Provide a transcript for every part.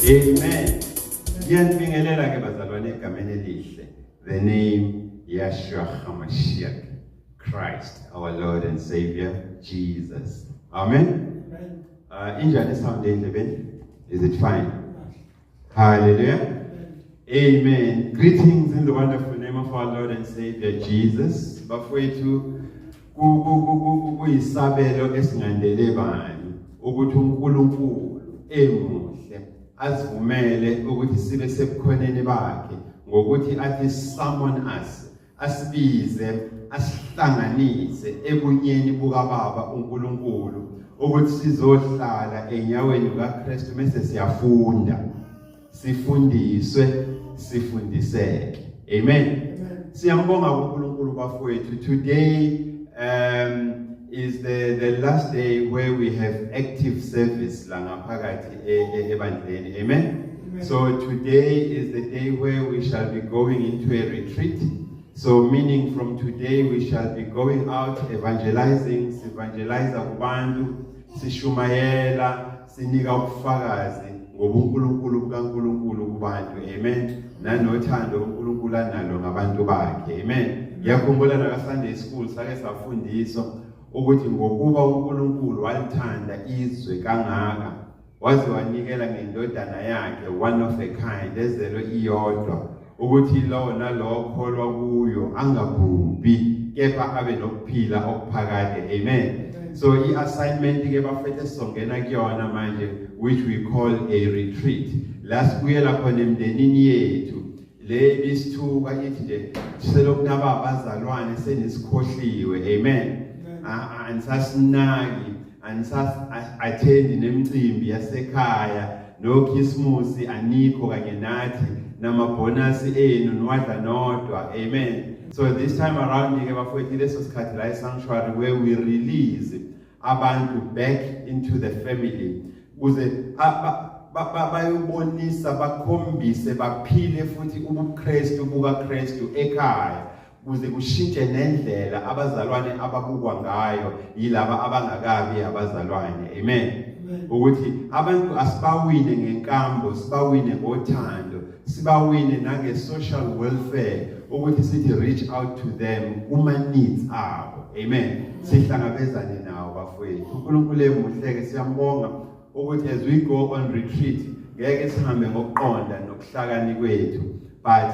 Amen. Ngiyabingelela ke bazalwane egameni elihle. The name Yeshua HaMashiach, Christ, our Lord and Savior, Jesus. Amen. Injani sound endlebeni? Is it fine? Hallelujah. Amen. Greetings in the wonderful name of our Lord and Savior, Jesus. Bafowethu kuyisabelo esingandele bani ukuthi uNkulunkulu emuhle asivumele ukuthi sibe sebukhoneni bakhe ngokuthi athi summon us, asibize, asihlanganise ebunyeni bukaBaba uNkulunkulu ukuthi sizohlala enyaweni kaKristu bese siyafunda, sifundiswe, sifundiseke. Amen. Siyambonga uNkulunkulu bafowethu. Today is the last day where we have active service la ngaphakathi ebandleni. Amen. So today is the day where we shall be going into a retreat. So meaning from today we shall be going out evangelizing, evangelize kubantu, sishumayela, sinika ubufakazi ngobuNkulunkulu bukaNkulunkulu kubantu. Amen. Nanothando uNkulunkulu analo ngabantu bakhe. Amen. Ngiyakhumbula na Sunday school sake safundiswa ukuthi ngokuba uNkulunkulu walithanda izwe kangaka waze wanikela ngendodana yakhe one of a kind ezelwe iyodwa ukuthi lo nalo kholwa kuyo angabhubhi kepha abe nokuphila okuphakade. Amen. So i-assignment ke bafethu songena kuyona manje which we call a retreat. Lasibuyela khona emndenini yethu le bisithuka ithi nje selokunaba abazalwane senisikhohliwe. Amen. Ansasinaki, ansas-attend nemicimbi yasekhaya, no Christmas anikho kanye nathi namabonus enu nwadla nodwa. Amen. So this time around ke bafowethu leso sikhathi la sanctuary where we release abantu back into the family ukuze bayobonisa, bakhombise, baphile futhi ubuKristu bukaKristu ekhaya ukuze kushintshe nendlela abazalwane ababukwa ngayo yilaba abangakabi abazalwane. Amen. Ukuthi abantu asibawine ngenkambo, sibawine ngothando, sibawine nange social welfare ukuthi sithi reach out to them kuma needs abo. Amen. Sihlangabezane nawo bafowethu. uNkulunkulu emuhleke siyambonga ukuthi as we go on retreat ngeke sihambe ngokuqonda nokuhlakani kwethu but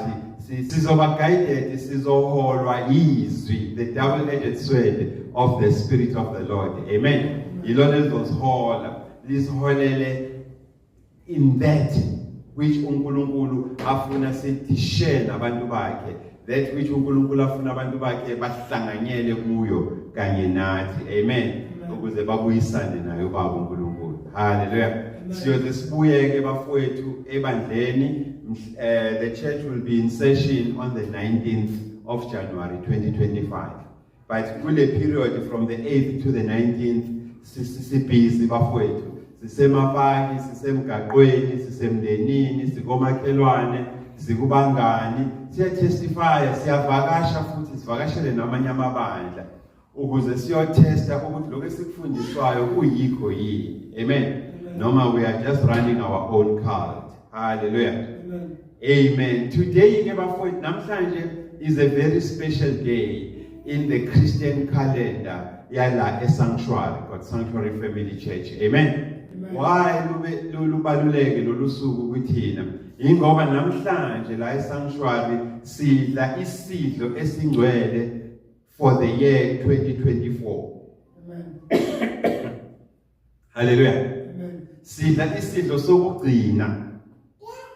sizoba guided, sizoholwa izwi, the double-edged sword of the Spirit of the Lord. Amen. Ilona lizosihola, lisiholele in that which uNkulunkulu afuna sithi share nabantu bakhe, that which uNkulunkulu afuna abantu bakhe bahlanganyele kuyo kanye nathi. Amen. Ukuze babuyisane naye uBaba uNkulunkulu. Hallelujah. Siyoze sibuye ke bafowethu ebandleni. The church will be in session on the 19th of January 2025. But kule period from the 8th to the 19th sisibhizi bafowethu. Sisemapaki, sisemgaqweni, sisemndenini, sikomakhelwane, sikubangani, siyatestify, siyavakasha futhi sivakashele namanye amabandla ukuze siyotesta ukuthi lokho esikufundiswayo kuyikho yini. Amen. Noma we are just running our own cult. Hallelujah. Amen. Today namhlanje is a very special day in the Christian calendar yala eSanctuary, God Sanctuary Family Church. Amen. Why lubaluleke lolu suku kuthina? Ingoba namhlanje la eSanctuary sidla isidlo esingcwele for the year 2024. Amen. Hallelujah. Amen. Sidla isidlo sokugcina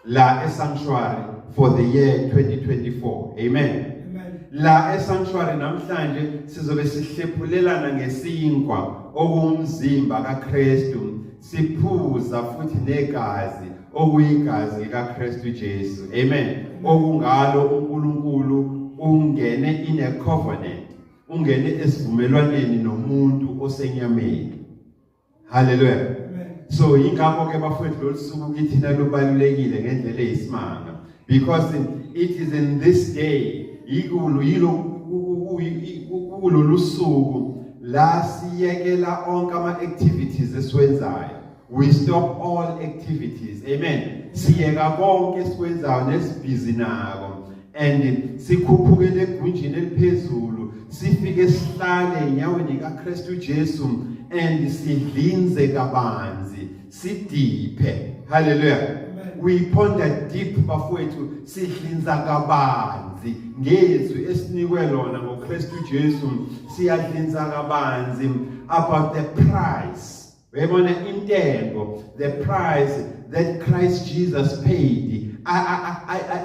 la eSanctuary for the year 2024. Amen. La eSanctuary namhlanje sizobe sihlephulelana ngesinkwa okumzimba kaKristu, siphuza futhi negazi okuyigazi kaKristu Jesu. Amen. Okungalo uNkulunkulu ungene in a covenant, ungene esivumelwaneni nomuntu osenyameni. Hallelujah. So ingakho ke bafowethu losuku kithina lubalulekile ngendlela eyisimanga because it is in this day kulolu suku la siyekela onke ama activities esiwenzayo. We stop all activities. Amen. siyeka konke esikwenzayo nesibhizi nako and sikhuphukele egunjini eliphezulu sifike sihlale enyaweni kaKristu Jesu and sidlinze kabanzi sidiphe. Hallelujah. We ponder deep bafowethu sidlinza kabanzi ngezwi esinikwe lona ngoKristu Jesu siyadlinza kabanzi about the price. Webona intengo, the price that Christ Jesus paid.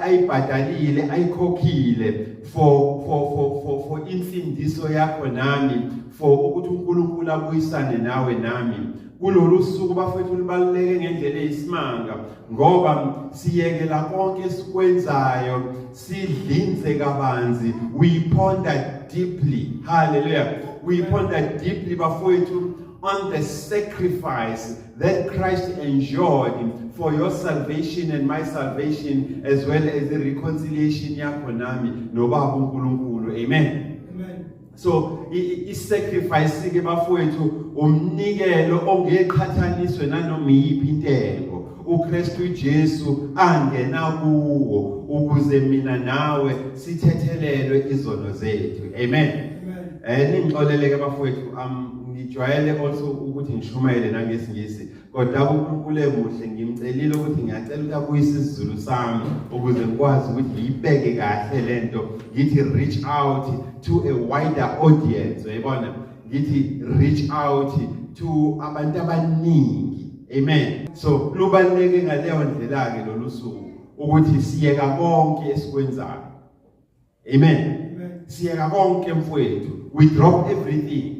Ayibhadalile ayikhokhile for insindiso yakho nami, for ukuthi uNkulunkulu abuyisane nawe nami. Kulolu suku bafethu libaluleke ngendlela eyisimanga ngoba siyekela konke esikwenzayo sidlinze kabanzi. We ponder deeply. Hallelujah. We ponder deeply bafethu on the sacrifice that Christ endured for your salvation and my salvation, as well as the reconciliation yakho nami nobaba uNkulunkulu. Amen. So i-sacrifice ke bafowethu umnikelo ongeqhathaniswe nanoma yiphi intengo uKristu Jesu angena kuwo ukuze mina nawe sithethelelwe izono zethu. Amen. Ningixoleleke bafowethu, ngijwayele also ukuthi ngishumayele nangesingisi kodwa uNkulunkulu emuhle ngimcelile ukuthi ngiyacela ukuthi abuyise isiZulu sami ukuze ngikwazi ukuthi ngiyibeke kahle lento ngithi reach out to a wider audience. Uyabona ngithi reach out to abantu abaningi. Amen. So lubaleke ngaleyo ndlela ke lolu suku ukuthi siyeka konke esikwenzayo. Amen. Siyeka konke mfowethu, we drop everything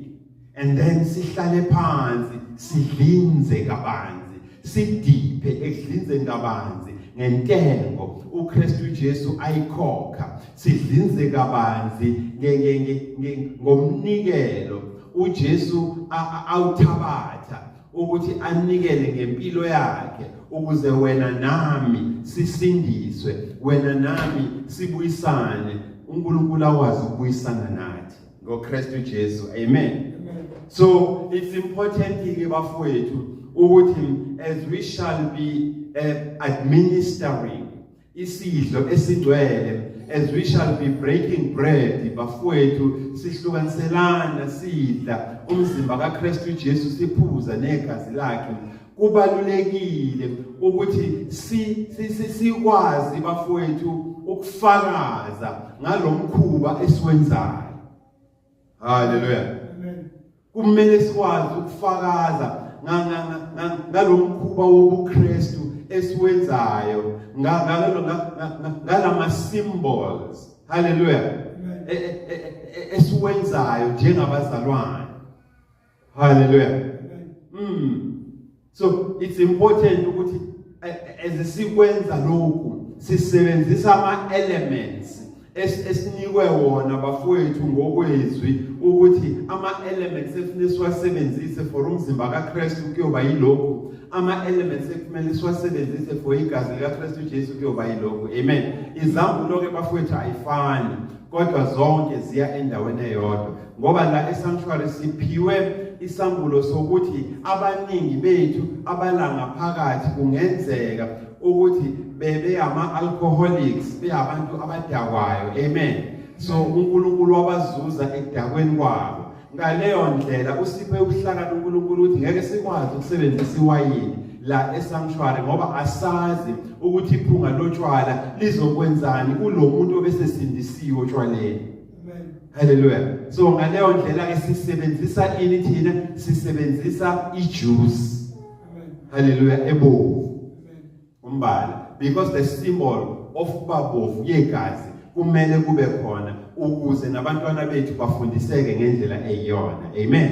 and then sihlale phansi sidlinze kabanzi sidiphe ekudlinzeni kabanzi ngentengo uKristu Jesu ayikhokha. Sidlinze kabanzi ngomnikelo uJesu awuthabatha ukuthi anikele ngempilo yakhe ukuze wena nami sisindiswe, wena nami sibuyisane, uNkulunkulu akwazi ukubuyisana nathi ngoKristu Jesu. Amen. So it's important ke bafowethu ukuthi as we shall be administering isidlo esingcwele, as we shall be breaking bread bafowethu sihlukaniselana sidla umzimba kaKristu Jesu siphuza negazi lakhe, kubalulekile ukuthi sikwazi bafowethu ukufakaza ngalomkhuba esiwenzayo. Hallelujah. Kumele sikwazi ukufakaza ngalomkhuba wobuKristu esiwenzayo ngalama symbols. Hallelujah. Esiwenzayo njengabazalwane. Hallelujah. So it's important ukuthi as sikwenza lokhu sisebenzisa ama elements esinikwe wona bafowethu ngokwezwi ukuthi ama elements efanele siwasebenzise for umzimba kaKristu kuyoba yilokho, ama elements ekumele siwasebenzise for igazi likaKristu Jesu kuyoba yilokho. Amen. Izambulo ke bafowethu ayifani kodwa zonke ziya endaweni eyodwa ngoba la esanctuary siphiwe isambulo sokuthi abaningi bethu abalanga phakathi kungenzeka ukuthi bebe ama-alcoholics, beyabantu abadakwayo. Amen. So uNkulunkulu wabazuza ekudakweni kwabo. Ngaleyo ndlela usiphe ubuhlakani uNkulunkulu ukuthi ngeke sikwazi ukusebenzisa iwayini la esanctuary ngoba asazi ukuthi iphunga lotshwala lizokwenzani kulo muntu obesesindisiwe otshwaleni. Amen. Hallelujah. So ngaleyo ndlela ke sisebenzisa ini thina? Sisebenzisa ijuice. Amen. Hallelujah. Ebovu. Umbala. Because the symbol of babovu yegazi kumele kube khona ukuze nabantwana bethu bafundiseke ngendlela eyiyona. Amen.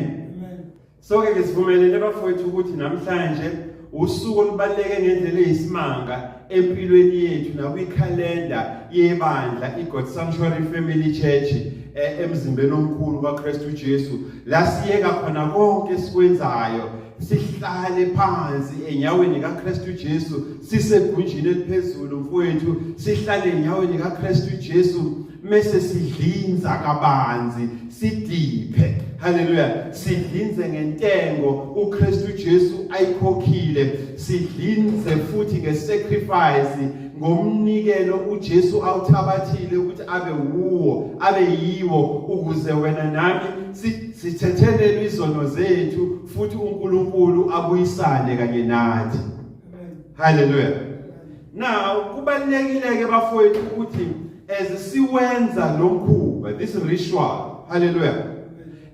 So ke sivumelene bafowethu ukuthi namhlanje usuku olubaleke ngendlela eyisimanga empilweni yethu nakwikhalenda yebandla iGod Sanctuary Family Church emzimbeni omkhulu kaKristu Jesu, la siyeka khona konke esikwenzayo sihlale phansi enyaweni kaKristu Jesu, sisegunjini eliphezulu mfowethu sihlale enyaweni kaKristu Jesu mase sidlinza kabanzi sidiphe Hallelujah. Sidlinze ngentengo uKristu Jesu ayikhokhile. Sidlinze futhi ngesacrifice ngomnikelo uJesu awuthabathile ukuthi abe yiwo ukuze wena nami sithethelele izono zethu futhi uNkulunkulu abuyisane kanye nathi. Hallelujah. Now kubalekile ke bafowethu ukuthi as siwenza lo mkhuba, this ritual, hallelujah,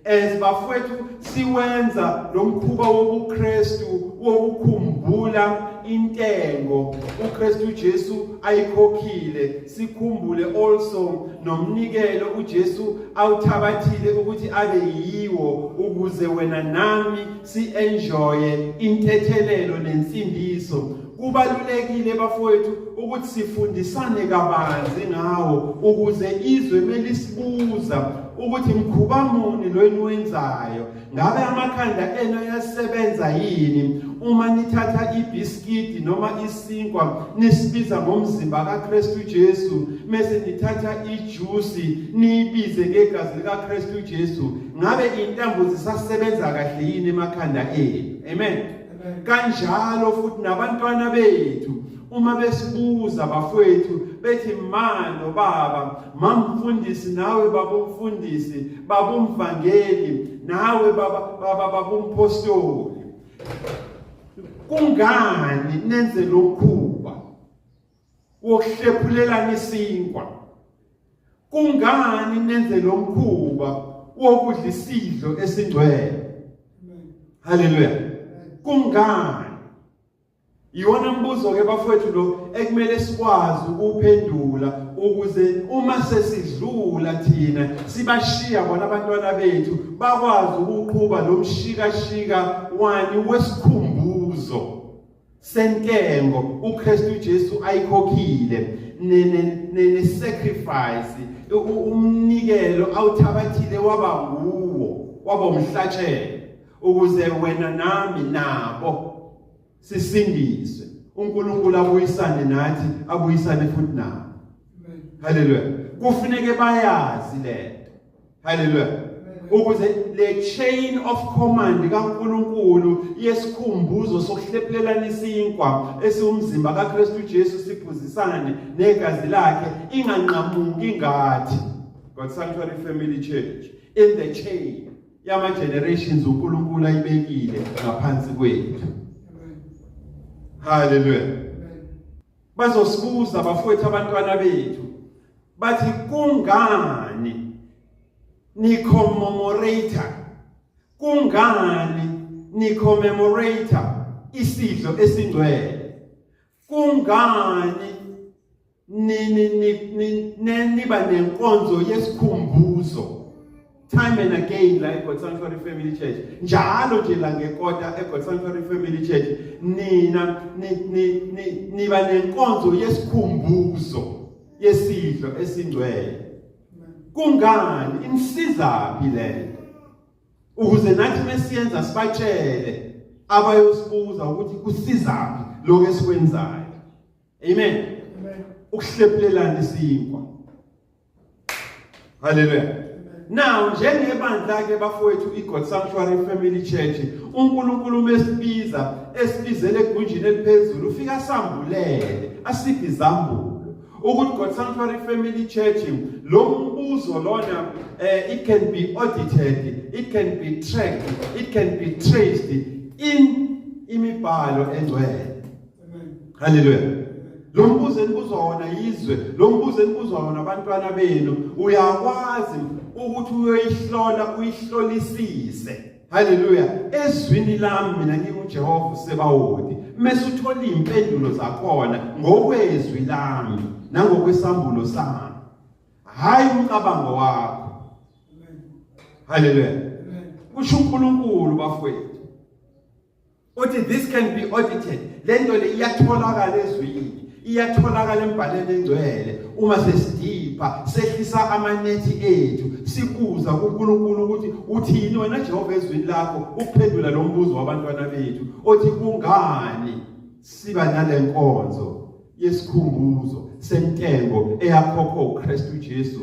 as bafowethu siwenza lo mkhuba wobuKristu wokukhumbula intengo uKristu Jesu ayikhokhile, sikhumbule also nomnikelo uJesu awuthabathile ukuthi abe yiwo ukuze wena nami si-enjoye intethelelo nensindiso. Kubalulekile bafowethu ukuthi sifundisane kabanzi ngawo ukuze izwe melisibuza ukuthi mkhuba muni lo eniwenzayo, ngabe amakhanda eno ayasebenza yini uma nithatha ibiskiti noma isinkwa nisibiza ngomzimba kaKristu Jesu, mase nithatha ijuice niyibize ngegazi likaKristu Jesu, ngabe intambo zisasebenza kahle yini emakhanda enu? Amen. Kanjalo futhi nabantwana bethu uma besibuza bafowethu bethi mano baba, mamfundisi nawe babomfundisi, babomvangeli nawe baba babompostoli, kungani nenze lo mkhuba wokuhlephulelana isinkwa? Kungani nenze lo mkhuba wokudla isidlo esingcwele? Hallelujah. Kungani? Iwona mbuzo ke bafowethu lo ekumele sikwazi ukuphendula ukuze uma sesidlula thina sibashiya bona abantwana bethu bakwazi ukuqhubha lo mshikashika wani wesikhumbuzo sentengo uKristu Jesu ayikhokhile ne sacrifice umnikelo awuthabathile waba nguwo, waba umhlatshelo ukuze wena nami nabo sisindiswe, uNkulunkulu abuyisane nathi, abuyisane futhi nabo. Hallelujah. Kufuneke bayazi lento. Hallelujah. Ukuze le chain of command kaNkulunkulu yesikhumbuzo sokuhlephulelana isinkwa esiwumzimba kaKristu Jesu siphuzisane negazi lakhe inganqamuki ngathi God Sanctuary Family Church in the chain yama generations uNkulunkulu ayibekile ngaphansi kwethu. Hallelujah. Bazosibuza bafowethu abantwana bethu bathi kungani ni commemorate isidlo esingcwele? Kungani niba nenkonzo yesikhumbuzo time and again la eGod Sanctuary Family Church? Njalo nje la ngekota eGod Sanctuary Family Church niba nenkonzo yesikhumbuzo yesidlo esingcwele. Kungani? Insizaphi lento? Ukuze nathi mesiyenza sibatshele abayosibuza ukuthi kusizaphi lokho esikwenzayo. Amen. Ukuhlephulelana isinkwa. Hallelujah. Now njengebandla ke bafowethu iGod Sanctuary Family Church, uNkulunkulu mesibiza esibizele egunjini eliphezulu ufika sambulele asiphi izambulo ukuthi God Sanctuary Family Church lo mbuzo lona it can be audited, it can be tracked, it can be traced in imibhalo engcwele. Hallelujah. Lo mbuzo enibuzwa wona yizwe, lo mbuzo enibuzwa wona abantwana benu, uyakwazi ukuthi uyoyihlola uyihlolisise. Hallelujah. Ezwini lami mina nginguJehova uSebawoti, mase uthola impendulo zakhona ngokwezwi lami nangokwesambulo sami, hayi umcabango wakho. Hallelujah. Kusho uNkulunkulu bafowethu uthi this can be audited. Lento le iyatholakala ezwini, iyatholakala embhalweni engcwele. Uma sesidipha sehlisa amanethi ethu sibuza kuNkulunkulu ukuthi uthini wena Jehova ezwini lakho ukuphendula lo mbuzo wabantwana bethu othi kungani siba nale nkonzo yesikhumbuzo sentengo eyakhokha uKristu Jesu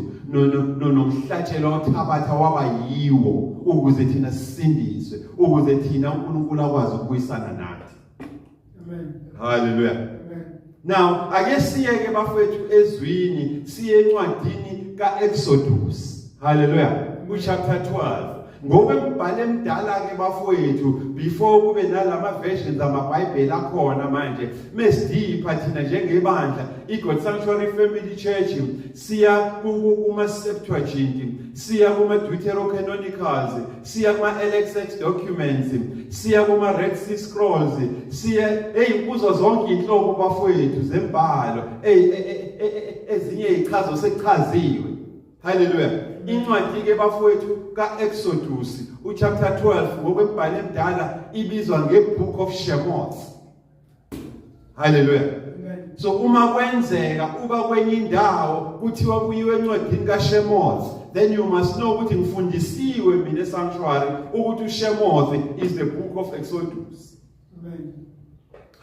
nomhlatshelo othabatha waba yiwo ukuze thina sisindiswe, ukuze thina uNkulunkulu akwazi ukubuyisana nathi. Amen. Hallelujah. Amen. Now ake siyeke bafethu ezwini siye encwadini kaExodus. Hallelujah. Chapter 12. Ngoba ngibhale emdala ke bafowethu before kube nalama versions amaBhayibheli akhona manje mesidipha thina njengebandla iGod Sanctuary Family Church siya kuma Septuagint, siya kuma Deuterocanonicals, siya kuma LXX documents, siya kuma Red Sea Scrolls, siya kuzo zonke inhlobo bafowethu zembhalo ezinye ichazo sekuchaziwe. Hallelujah. Incwadi ke bafowethu kaExodus chapter 12 ngokwembhalo emdala ibizwa ngeBook of Shemot. Hallelujah. So uma kwenzeka uba kwenye indawo kuthiwa kuyiwe encwadini kaShemot, then you must know ukuthi ngifundisiwe mina esanctuary ukuthi uShemot is the book of Exodus. Amen.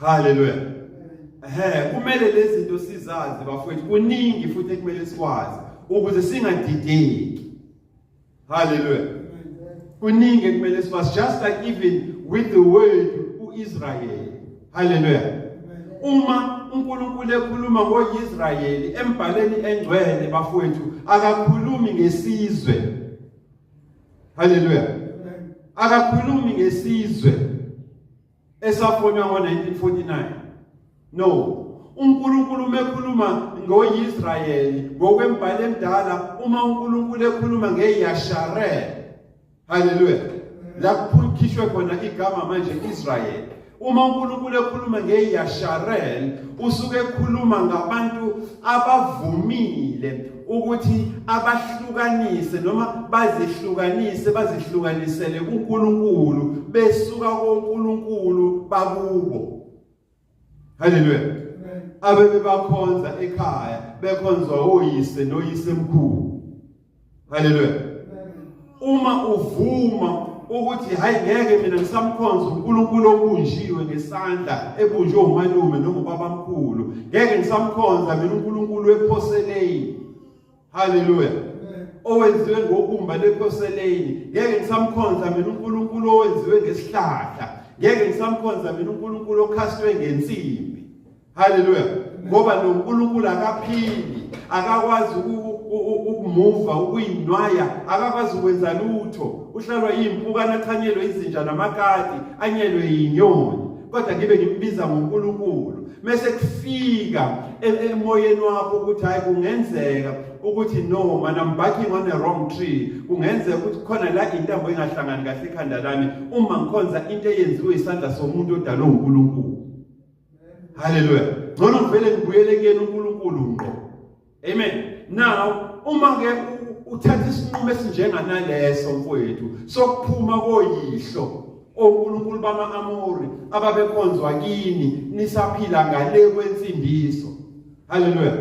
Hallelujah. Kumele lezi zinto sizazi bafowethu, kuningi futhi kumele sikwazi ukuze singadideki. Hallelujah. Kuningi kumele sikwazi, just like even with the word uIsrael. Hallelujah. Uma uNkulunkulu ekhuluma ngoIsrayeli embhaleni engcwele bafowethu akakhulumi ngesizwe. Hallelujah. Akakhulumi ngesizwe esafonywa ngo1949. No. uNkulunkulu mekhuluma ngoIsrayeli ngokwembhalo emdala, uma uNkulunkulu ekhuluma ngeYasharel. Hallelujah. La kukhishwe khona igama manje Israel. Uma uNkulunkulu ekhuluma ngeYasharel usuke ekhuluma ngabantu abavumile ukuthi abahlukanise noma bazihlukanisele kuNkulunkulu besuka kuNkulunkulu bakubo. Hallelujah. Abebe bakhonza ekhaya bekhonzwa oyise noyise mkhulu. Hallelujah. Uma uvuma ukuthi hayi ngeke mina ngisamkhonza uNkulunkulu obunjiwe ngesandla ebunjwe umalume noma ubabamkhulu, ngeke ngisamkhonza mina uNkulunkulu ephoseleyi. Hallelujah. Owenziwe ngobumba lephoseleyi, ngeke ngisamkhonza mina uNkulunkulu owenziwe ngesihlahla, ngeke ngisamkhonza mina uNkulunkulu okhastwe ngensimbi. Hallelujah. Ngoba lo uNkulunkulu akaphili, akakwazi ukumuva, ukuyinwaya, akakwazi ukwenza lutho. Uhlalwa yimpukana, achanyelwe izinja namakati, anyelwe yinyoni. Kodwa ngibe ngimbiza ngoNkulunkulu. Mase kufika emoyeni wakho ukuthi hayi kungenzeka ukuthi no man, I'm barking on a wrong tree. Kungenzeka ukuthi khona la intambo engahlangani kahle ekhanda lami uma ngikhonza into eyenziwe isandla somuntu odalwe uNkulunkulu. Hallelujah. Ngcono ngivele ngibuyele kuyena uNkulunkulu ngqo. Amen. Now uma ke uthatha isinqumo esinjenganaleso mfowethu sokuphuma koyihlo oNkulunkulu bama-Amori ababekhonzwa kini nisaphila ngale kwensindiso. Hallelujah.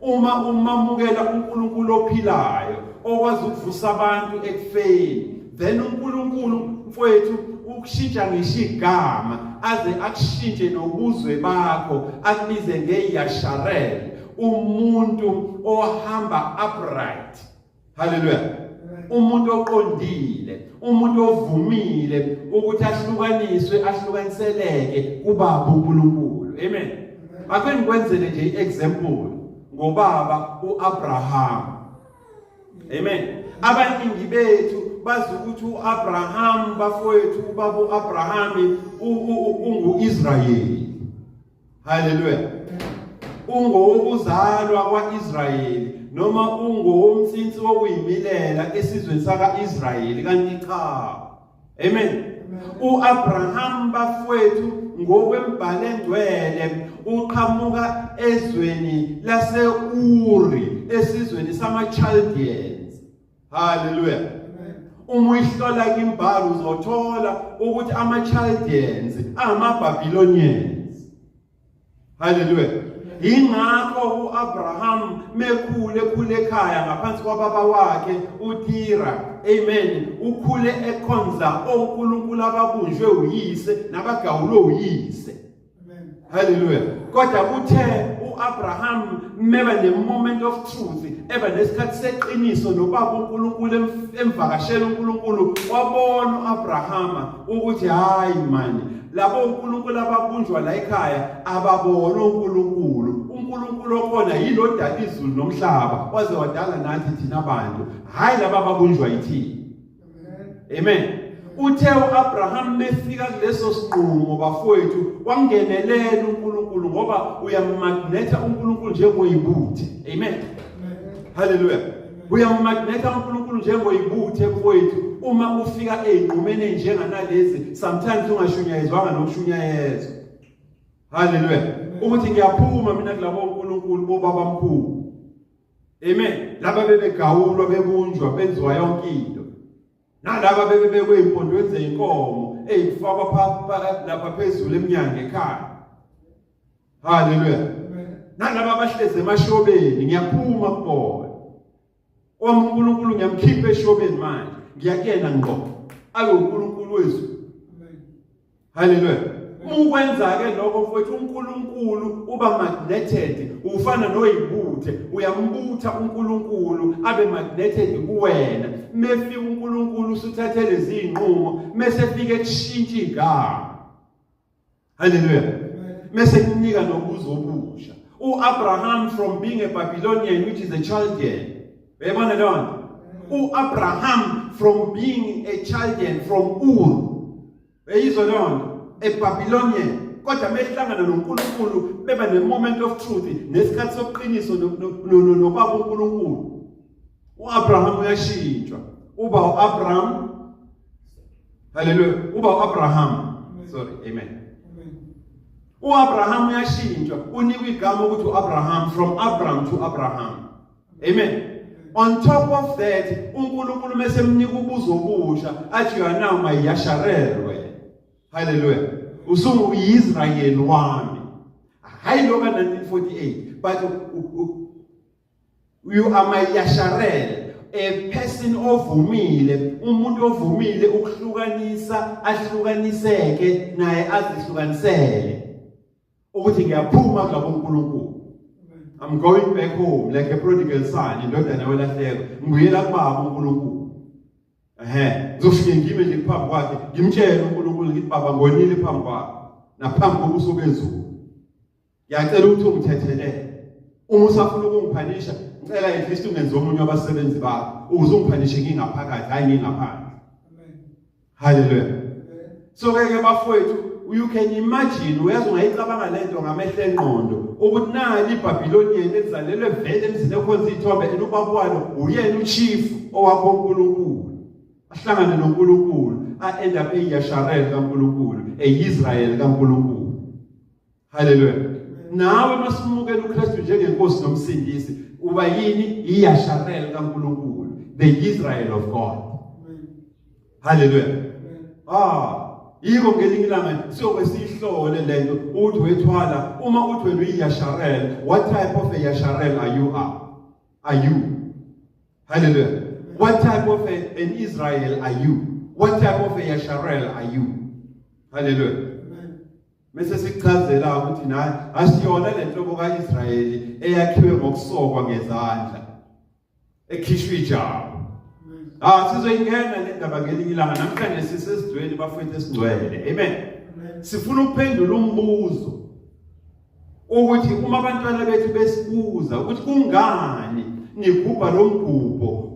Uma umamukela uNkulunkulu ophilayo okwazi ukuvusa abantu ekufeni, then uNkulunkulu mfowethu ukushintsha ngisho igama aze akushintshe nobuzwe bakho akubize ngeYasharel, umuntu ohamba upright. Hallelujah. Umuntu oqondile, umuntu ovumile ukuthi ahlukaniseleke kubaba uNkulunkulu. Amen. Ake ngikwenzele nje iexample ngobaba uAbraham. Amen. Abaningi bethu bazi ukuthi uAbraham bafowethu ubaba uAbraham unguIsrayeli. Hallelujah. Ungowokuzalwa kwaIsrayeli noma ungowomtsinsi wokuyimilela esizweni sakaIsrayeli kanti cha. Amen. uAbraham bafowethu ngokwembhalo engcwele uqhamuka ezweni laseUri esizweni samaChaldeans. Hallelujah. Uma uyihlola imbhalo uzothola ukuthi amaChaldeans amaBabylonians. Hallelujah. Ingakho uAbraham mekhule ekhaya ngaphansi kwababa wakhe uTira. Amen. Ukhule ekhonza oNkulunkulu ababunjwe uyise nabagawulwe uyise. Hallelujah. Kodwa kuthe uAbraham meba ne-moment of truth, eba nesikhathi seqiniso nobaba uNkulunkulu emvakashela uNkulunkulu, wabona uAbrahama ukuthi hayi mani, labo uNkulunkulu ababunjwa la ekhaya ababona uNkulunkulu. uNkulunkulu okhona yilo odala izulu nomhlaba, waze wadala nathi thina abantu, hayi laba ababunjwa yithini. Amen. Uthe uAbraham mefika kuleso sinqumo bafowethu, wangenelela uNkulunkulu ngoba uyamagneta uNkulunkulu njengoyibuthe. Amen. Hallelujah. Uyamagneta uNkulunkulu njengoyibuthe mfowethu. Uma ufika ezinqumeni njenganalezi, sometimes ungashunyayezwanga nokushunyayezwa. Hallelujah. Ukuthi ngiyaphuma mina kulabo uNkulunkulu bobaba mkhulu. Amen. Laba bebegawulwa bebunjwa benziwa yonke into. Nalaba bebekwe impondweni zeinkomo ezifakwa lapha phezulu eminyango ekhaya. Hallelujah. Nalaba abahleze emashobeni, ngiyaphuma kubona. uNkulunkulu ngiyamkhipha eshobeni manje, ngiyakena ngqo abe uNkulunkulu wethu. Hallelujah. Ukwenza ke lokho mfowethu, uNkulunkulu uba magneted, ufana noyibuthe, uyambutha uNkulunkulu abe magneted kuwena. Mefika uNkulunkulu usuthathele izinqumo, mesefika ekushintsha igama. Hallelujah. Mese kunika nobuzo obusha. uAbraham from being a Babylonian, which is a Chaldean. Uyabona lonto? uAbraham from being a Chaldean from Ur. Uyizwa lonto? A Babylonian. Kodwa mehlangana noNkulunkulu beba ne-moment of truth, nesikhathi sokuqiniso nobaba uNkulunkulu. uAbraham uyashintshwa. Uba uAbraham. Hallelujah. Uba uAbraham. Sorry. Amen. uAbraham uyashintshwa, unikwa igama ukuthi uAbraham, from Abraham to Abraham. Amen. On top of that, uNkulunkulu mesemnika ubuzo obusha, athi you are now my Yasharel. Hallelujah. Usungu-Israyeli wami. Hayi loka 1948, but you are my Yasharel, a person ovumile, umuntu ovumile ukuhlukanisa, ahlukaniseke naye azihlukanisele. Ukuthi ngiyaphuma kulabo uNkulunkulu. I'm going back home like a prodigal son, indodana welahleko. Ngibuyela kubaba uNkulunkulu. Ngizofike ngime nje phambi kwakhe, ngimtshele uNkulunkulu ngithi baba ngonile phambi kwakho, naphambi kobuso bezulu. Ngiyacela ukuthi ungithethelele. Uma usafuna ukungiphanisha, ngicela at least ungenze omunye wabasebenzi bakho, ukuze ungiphanishe ngingaphakathi, hayi ngingaphandle. Amen. Hallelujah. So ke bafowethu, you can imagine, uyazi ungayicabanga lento ngamehlo engqondo, ukuthi nali iBabylonian ezalelwe vele emzini ekhonza ithombe, ubaba walo uyena uchief owakho uNkulunkulu. Ahlangane noNkulunkulu, end up eYasharel kaNkulunkulu, eIsrael kaNkulunkulu. Hallelujah. Nawe masimukela uKristu njengenkosi nomsindisi, uba yini? iYasharel kaNkulunkulu, the Israel of God. Hallelujah. Yiko ngelinye ilanga siyobe sihlole lento uthi wethwala, uma uthi wena uyiYasharel, what type of a Yasharel are you? Hallelujah. What type of an Israel are you? What type of a Yasharel are you? Hallelujah. Mase sichazela ukuthi na asiyona lenhlobo kaIsrayeli eyakhiwe ngokusokwa ngezandla, ekhishwe ijabo. Sizoyingena le ndaba ngelinye ilanga. Namhlanje sisesidweni bafowethu esingcwele. Amen. Sifuna ukuphendula umbuzo ukuthi uma abantwana bethu besibuza ukuthi kungani nigubha lo mgubho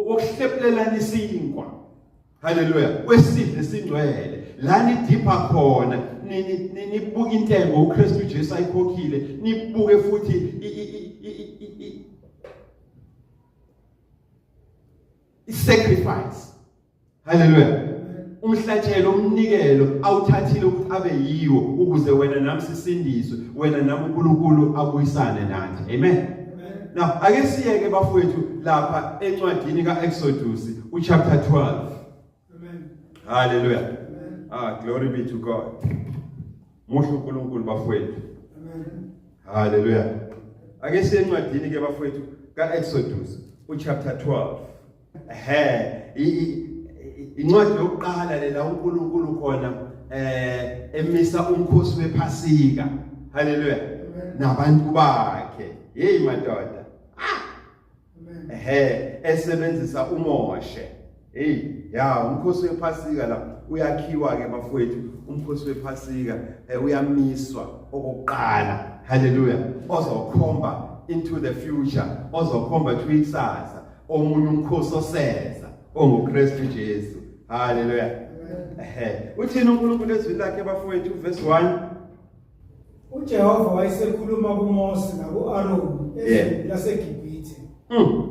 wokuhlephulelana isinkwa. Hallelujah. Wesidle singcwele, la nidipha khona, nibuka intengo uKristu Jesu ayikhokhile, nibuke futhi sacrifice. Hallelujah. Umhlatshelo, umnikelo awuthathile ukuthi abe yiwo ukuze wena nami sisindiswe, wena nami uNkulunkulu abuyisane nathi. Amen. Now ake siyeke bafowethu lapha encwadini kaExodus chapter 12. Amen. Hallelujah. Amen. Glory be to God. Muhle uNkulunkulu bafowethu. Amen. Hallelujah. Ake siye encwadini ke bafowethu kaExodus chapter 12. incwadi yokuqala lela uNkulunkulu khona emisa umkhosi wePhasika. Hallelujah. Nabantu bakhe. Hey madoda. Esebenzisa uMoshe. Hey, ya umkhosi wePhasika la uyakhiwa ke bafowethu. Umkhosi wePhasika uyamiswa okokuqala. Hallelujah. Ozokhomba into the future. Ozokhomba ikusasa. Omunye umkhosi oseza onguKristu Jesu. Hallelujah. Uthini uNkulunkulu ezwini lakhe bafowethu verse 1. uJehova wayesekhuluma kuMose naku-Aroni ezweni laseGibhithe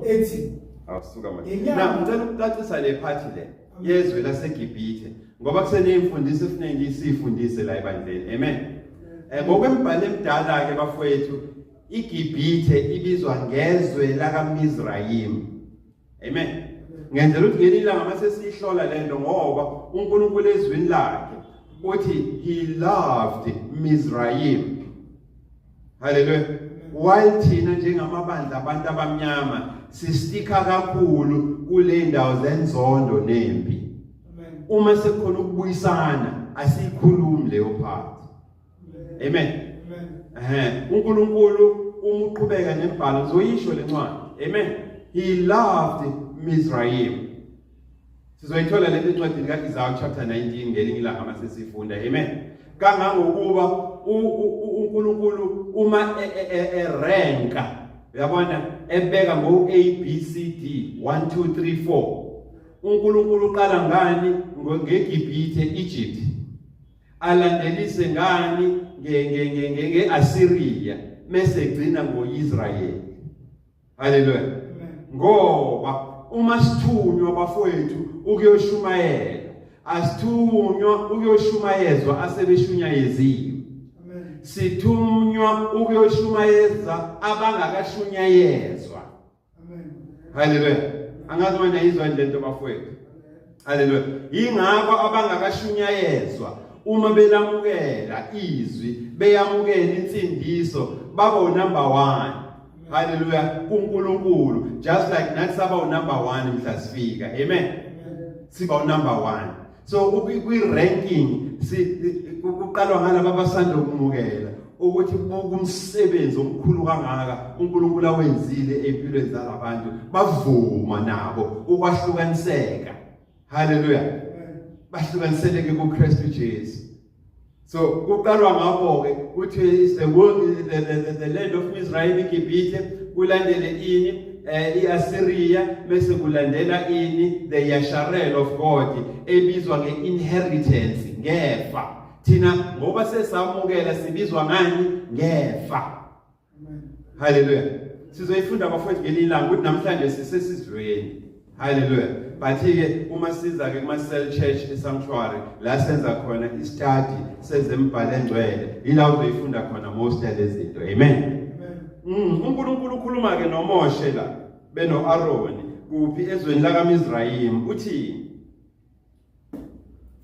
ethi awusuka manje ngicela ukucacisa le phathi le yezwe laseGibhithe ngoba kuseneyimfundiso efuneki sifundise la ebandleni. Amen. Ngokwembhalo emdala ke bafowethu iGibhithe ibizwa ngezwe lakaMizrayim. Amen. Ngenzela ukuthi ngelilanga mase sihlola lento ngoba uNkulunkulu ezwini lakhe uthi he loved Mizrayim. Hallelujah. While thina njengamabandla abantu abamnyama sistika kakhulu kule ndawo zenzondo nempi. Uma sekukhona ukubuyisana asikhulumi leyo part. Amen. uNkulunkulu umuqhubeka nembhalo uzoyisho lencwadi. Amen. He loved Mizrayim. Sizoyithola le ncwadi kaIsaiah chapter 19 ngelinye ilanga mase sifunda. Amen. Kangangokuba uNkulunkulu uma eranka uyabona ebeka ngo ABCD 1 2 3 4 uNkulunkulu uqala ngani ngeGibhithe Egypt alandelise ngani ngeAssyria mase egcina ngoIsrael. Hallelujah. Ngoba uma sithunywa bafowethu ukuyoshumayela asithunywa ukuyoshumayezwa asebeshunyayeziwe. Sithunywa ukuyoshumayeza abangakashunyayezwa. Hallelujah. Angazi manje izwa lento bafowethu. Hallelujah. Ingakho abangakashunyayezwa uma belamukela izwi beyamukela insindiso baba number 1. Hallelujah. uNkulunkulu just like nathi saba number 1 mhla sifika. Amen. Siba number 1. So kwi ranking kuqalwa ngalabo abasanda ukumukela ukuthi kumsebenzi omkhulu kangaka uNkulunkulu awenzile empilweni zalabantu bavuma nabo ukwahlukaniseka. Hallelujah. Bahlukaniseleke kuKristu Jesu. So kuqalwa ngabo ke uthi is the world the land of Israel iGibhithe kulandele ini iAssyria bese kulandela ini the Yasharel of God ebizwa ngeinheritance ngefa. Thina ngoba sesamukela sibizwa ngani ngefa. Hallelujah. Sizoyifunda bafowethu ngelilanga ukuthi namhlanje sisesizweni. Hallelujah. But ke uma siza ke kuma cell church esanctuary la senza khona istudy sezembhalo engcwele ila uzoyifunda khona most of lezi zinto. Amen. uNkulunkulu ukhuluma ke noMoshe la beno Aroni kuphi ezweni lakaMizrayim uthi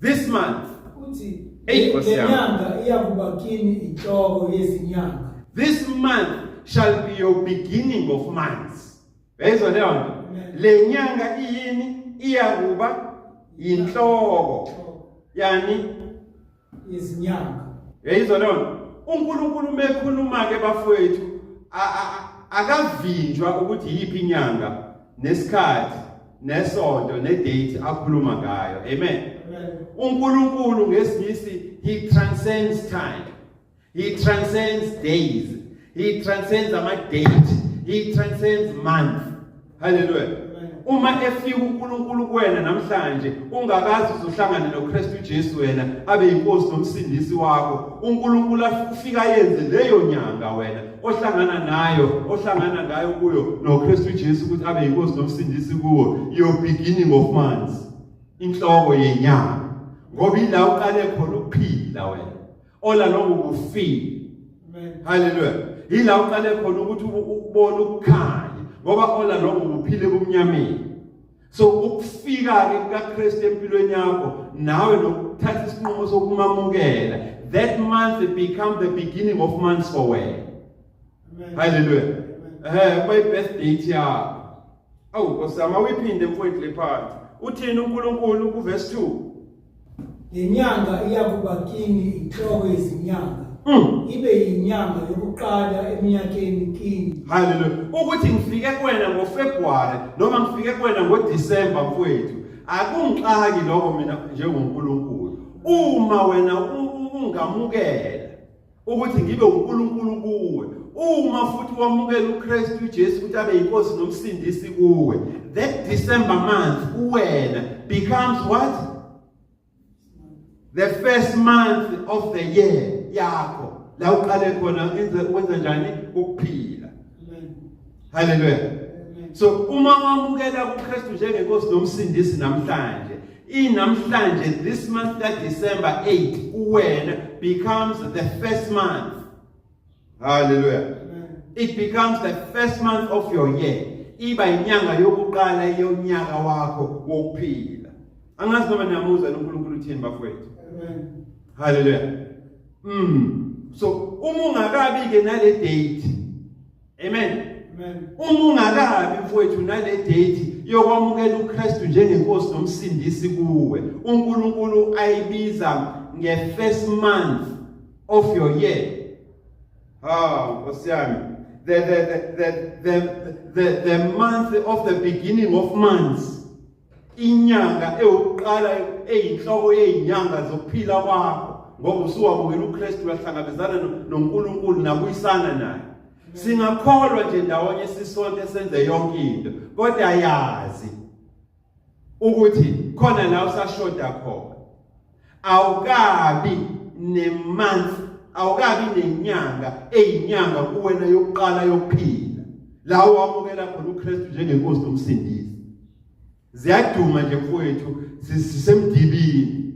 this month uthi lenyanga iyakuba kini inhloko yezinyanga. This month shall be your beginning of months. Bezwe leyo nto. Lenyanga iyini iyakuba inhloko yani yezinyanga. Bezwe leyo nto. uNkulunkulu mekhuluma ke bafowethu akavinjwa ukuthi yiphi inyanga nesikhathi nesonto nedate akhuluma ngayo. Amen. uNkulunkulu ngesingisi he transcends time. He transcends days. He transcends ama-date. He transcends month. Hallelujah. Uma efika uNkulunkulu kuwena namhlanje ungakazi uzohlangana noKristu Jesu wena abe inkosi nomsindisi wakho uNkulunkulu afika yenze leyo nyanga wena ohlangana ngayo kuyo noKristu Jesu ukuthi abe inkosi nomsindisi kuwo your beginning of months inhloko yenyanga ngoba ila uqale khona ukuphila wena ola lokufika. Hallelujah. Ila uqale khona ukuthi ubone ukukhanya ngoba ola lokho uphile kumnyameni. So ukufika ke kaKristu empilweni yakho nawe nokuthatha isinqumo sokumamukela that month become the beginning of months for wena. Hallelujah. By birthday yakho. Awukosama uyiphinde mfowethu le part uthini uNkulunkulu kuverse 2? Lenyanga iyakuba kini inhloko yezinyanga. Ibe yinyanga yokuqala eminyakeni kini. Hallelujah. Ukuthi ngifike kuwena ngoFebruary noma ngifike kuwena ngoDisemba mfowethu, akungixaki lokho mina njengoNkulunkulu. Uma wena ungamukela ukuthi ngibe uNkulunkulu kuwe, uma futhi wamukela uKristu uJesu ukuthi abe inkosi nomsindisi kuwe, that December month kuwena becomes what? The first month of the year yakho. La uqale khona wenza njani ukuphila. Hallelujah. So uma wamukela uKristu njengenkosi nomsindisi namhlanje, namhlanje this month that December 8 kuwena becomes the first month. Hallelujah. It becomes the first month of your year. Iba inyanga yokuqala yonyaka wakho wokuphila. Angazi noma niyamuzwa uNkulunkulu uthini bafowethu. Amen. Hallelujah. So uma ungakabi ke nale date. Amen. Amen. Uma ungakabi mfowethu nale date yokwamukela uKristu njengenkosi nomsindisi kuwe, uNkulunkulu ayibiza nge-first month of your year. Nkosi yami. The month of the beginning of months. Inyanga eyokuqala eyinhloko yezinyanga zokuphila kwakho ngoba usuwamukela uKristu wahlangabezana noNkulunkulu nakuyisana naye. Singakholwa nje ndawonye sisonke senze yonke into, kodwa yazi ukuthi khona la usashoda khona. Awukabi nemonth, awukabi nenyanga eyinyanga kuwena yokuqala yokuphila. La wamukela khona uKristu njengenkosi nomsindisi. Ziyaduma nje mfowethu sisemdibini.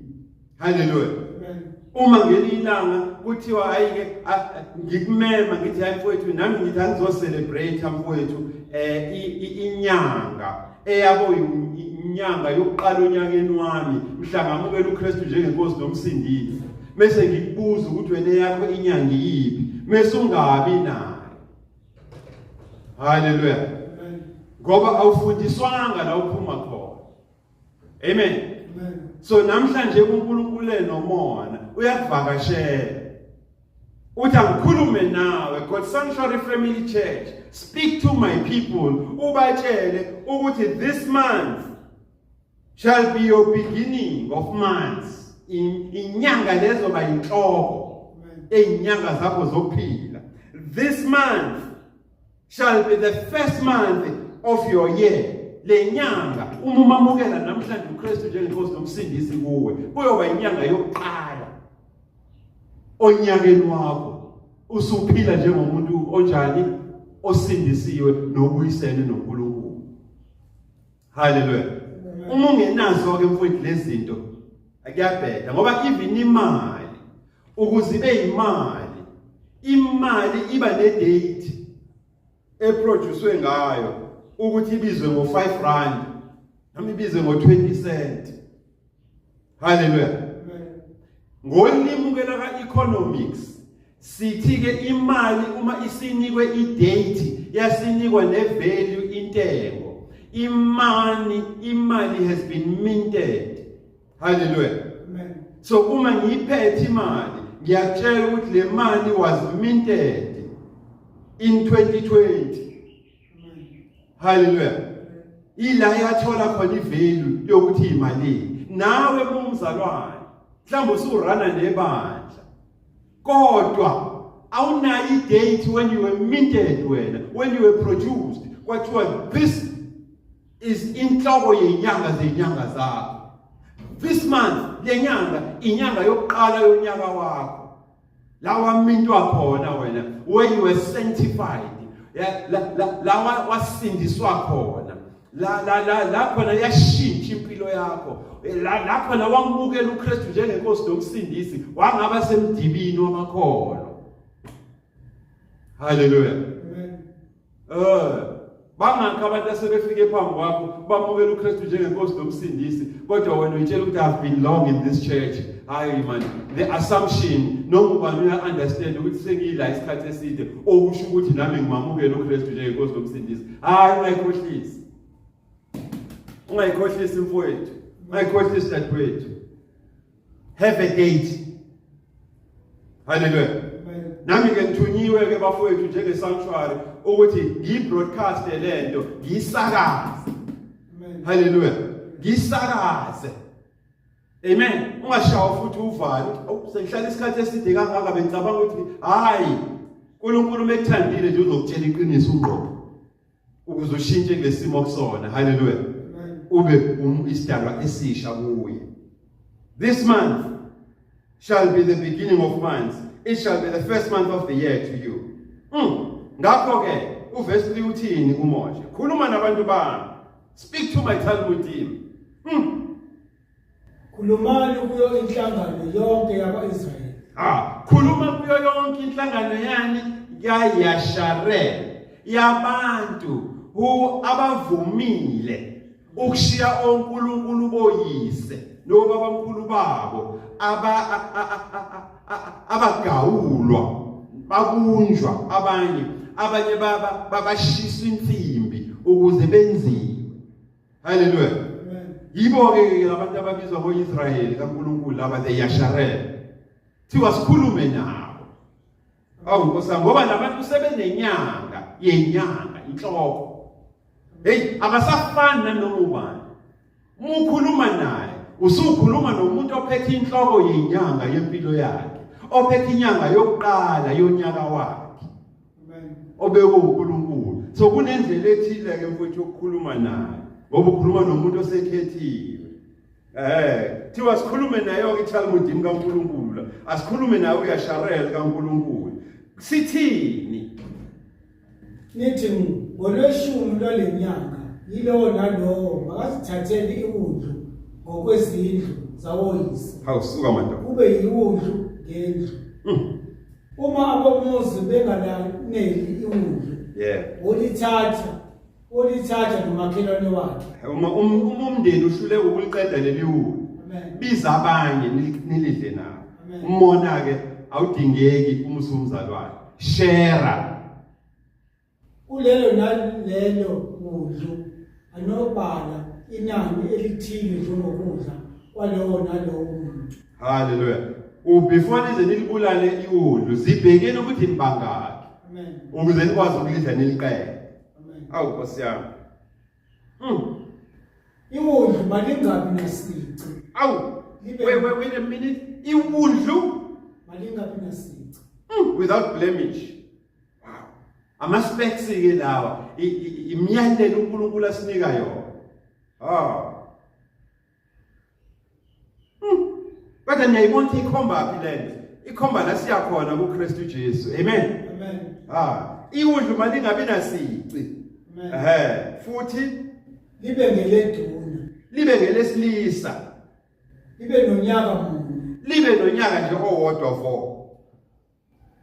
Hallelujah. Uma ngelilanga kuthiwa hayike ngikumema ngithi hayi mfowethu nami ngithi angizocelebrate mfowethu inyanga eyabo inyanga yokuqala onyakeni wami mhla ngamukela uKristu njengenkosi nomsindisi. Mase ngikubuza ukuthi wena yakho inyanga yipi, mase ungabi nayo. Hallelujah. Ngoba awufundiswanga la uphuma khona. Amen. So namhlanje uNkulunkulu nomona uyakuvakashela. Uthi angikhulume nawe God Sanctuary Family Church. Speak to my people. Ubatshele ukuthi this month shall be your beginning of months. Inyanga lezo bayinhloko. Einyanga zakho zokuphila. This month shall be the first month of your year. Lenyanga umamukela namhlanje uKristu njengenkosi nomsindisi kuwe kuyoba inyanga yokuqala onyakeni wakho usuphila njengomuntu onjani osindisiwe nobuyisene noNkulunkulu. Hallelujah. Uma ungenazo ke mfowethu lezi zinto akuyabheda ngoba even imali ukuze ibe imali iba ne date eproducewe ngayo ukuthi ibizwe ngo5 rand noma ibizwe ngo20 cent. Hallelujah. Ngolimi ke la economics sithi ke imali uma isinikwe idate yasinikwa nevalue intengo. Imali has been minted. Hallelujah. So uma ngiyiphethe imali ngiyatshela ukuthi le mali was minted in 2020. Hallelujah. Ila yathola khona ivalue yokuthi imali. Nawe umzalwane mhlawumbe usurana nebandla. Kodwa awunayo idate when you were minted when you were produced. Kwathiwa this is inhloko yenyanga zenyanga zakho. This month lenyanga inyanga yokuqala yonyaka wakho. La wamintwa khona wena when you were sanctified. La wasindiswa khona la khona yashintsha impilo yakho la khona wamukela uKristu njengenkosi nomsindisi wangaba semdibini wamakhono. Hallelujah. Bangakho abantu asebefike phambi kwakho bamukela uKristu njengenkosi nomsindisi kodwa wena uyitshela ukuthi I've been long in this church. Hayi man, the assumption nokubani uya understand ukuthi sengiyila isikhathi eside okusho ukuthi nami ngimamukela uKristu njengenkosi nomsindisi. Hayi ungayikhohlisi. ungayikhohlisi mfowethu, ungayikhohlisi dadewethu. Have a date. Hallelujah. Nami ke ngithunyiwe ke bafowethu njenge sanctuary ukuthi ngibroadcast lento, ngisakaze. Hallelujah. Ngisakaze. Amen. Ungashawa futhi uvale. Sengihlala isikhathi eside kangaka bengicabanga ukuthi hayi uNkulunkulu mekuthandile nje uzokutshela iqiniso uqobo. Ukuze ushintshe ngesimo kusona. Hallelujah. Ube isidalwa esisha kuye. This month shall be the beginning of months. It shall be the first month of the year to you. Ngakho ke uverse 3 uthini kuMoshe? Khuluma nabantu bami. Speak to my Talmud team. Khulumani kuyo inhlangano yonke yabaIsrayeli. Khuluma kuyo yonke inhlangano yani yaYasharel, yabantu abavumile ukushiya onkulunkulu boyise nobabamkhulu babo abagawulwa babunjwa abanye babashiswa insimbi ukuze benziwe. Hallelujah. Yibo ke abantu ababizwa ngoIsrayeli kaNkulunkulu laba the Yasharel. Thiwa sikhulume nabo. Nkosi ngoba labantu sebenenyanga yenyanga inhloko. Hey, akasafani nanoma ubani. Umukhuluma naye, usukhuluma nomuntu ophethe inhloko yenyanga yempilo yakhe, ophethe inyanga yokuqala yonyaka wakhe. Amen. Obeke uNkulunkulu. So kunendlela ethile ke mfowethu ukukhuluma naye. Ngoba ukhuluma nomuntu osekhethiwe. Thiwa sikhulume naye iTalmud kaNkulunkulu. Asikhulume naye uYasharel kaNkulunkulu. Sithini? Nithi ngolweshumi lwalenyanga yilowo nalowo makasithathele iwundlu ngokwezindlu zawoyise. Hawusuka madodana. Kube yiwundlu ngendlu. Uma abomuzi bengalaneli iwundlu. Olithatha nomakhelwane wakhe. Uma umndeni uhlule ukuliqeda leli wundlu. Biza abanye nilidle nabo. Umona ke awudingeki uma usumzalwane. Share. Kulelo nalelo wundlu anobala inani elithile njengokudla kwalowo nalowo umuntu. Hallelujah. Before nize nilibulale iwundlu sibhekene ukuthi nibangaki. Amen. Ukuze nikwazi ukulidla niliqede. Amen. Nkosi yami. Iwundlu malingabi nasici. Wait a minute. Iwundlu malingabi nasici. Without blemish. Wow. Ama-specs ke lawa. Imiyalelo uNkulunkulu asinika yona. Kodwa niyayibona ikhomba phi lento? Ikhomba la siyakhona kuKristu Jesu. Amen. Amen. Iwundlu malingabi nasici. Futhi libe ngeleduna. Libe ngelesilisa. Libe nonyaka munye. Libe nonyaka nje owodwa vo.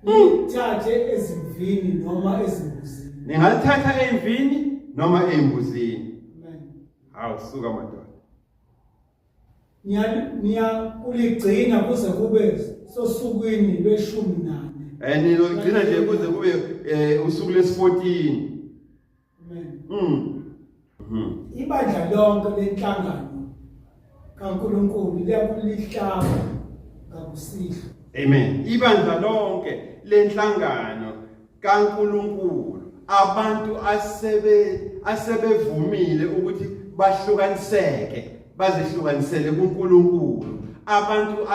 Nithathe ezimvini noma ezimbuzini. Ningalithatha emvini noma embuzini. Amen. Hawusuka madodana. Niya kuligcina kuze kube sosukwini lwe-14. Nilogcina nje kuze kube usuku lesi-14. Amen. Ibandla lonke lenhlangano kaNkulunkulu liyakulihlaba ngakusihlwa. Amen. Ibandla lonke lenhlangano kaNkulunkulu abantu asebevumile ukuthi bahlukaniseke bazihlukanisele kuNkulunkulu. Abantu